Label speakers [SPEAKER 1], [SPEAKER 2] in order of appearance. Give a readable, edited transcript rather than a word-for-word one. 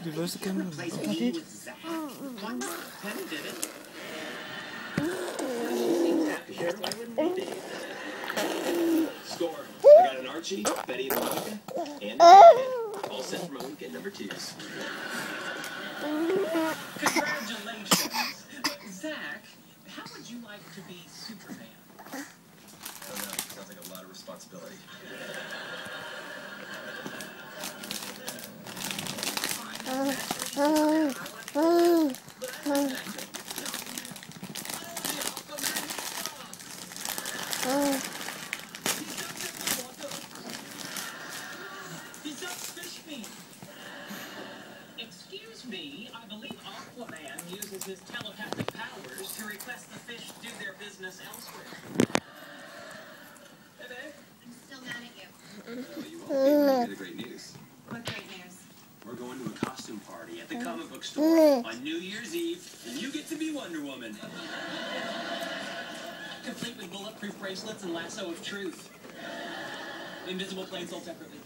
[SPEAKER 1] reverse the camera.
[SPEAKER 2] Replace
[SPEAKER 1] Look at
[SPEAKER 2] me
[SPEAKER 1] it.
[SPEAKER 2] with Zach? What? Penny did it. Score. I got an Archie, Betty and Monica, and a all set for my weekend number 2s. Congratulations. Zach, how would you like to be Superman? I don't know. Sounds like a lot of responsibility. Excuse me, I believe Aquaman uses his telepathic powers to request the fish do their business elsewhere. Hey, babe.
[SPEAKER 3] I'm still mad at you.
[SPEAKER 2] Well, you won't be when you hear the great news.
[SPEAKER 3] What great news?
[SPEAKER 2] We're going to a costume party at the comic book store on New Year's Eve, and you get to be Wonder Woman. Complete with bulletproof bracelets and lasso of truth. Invisible plane sold separately.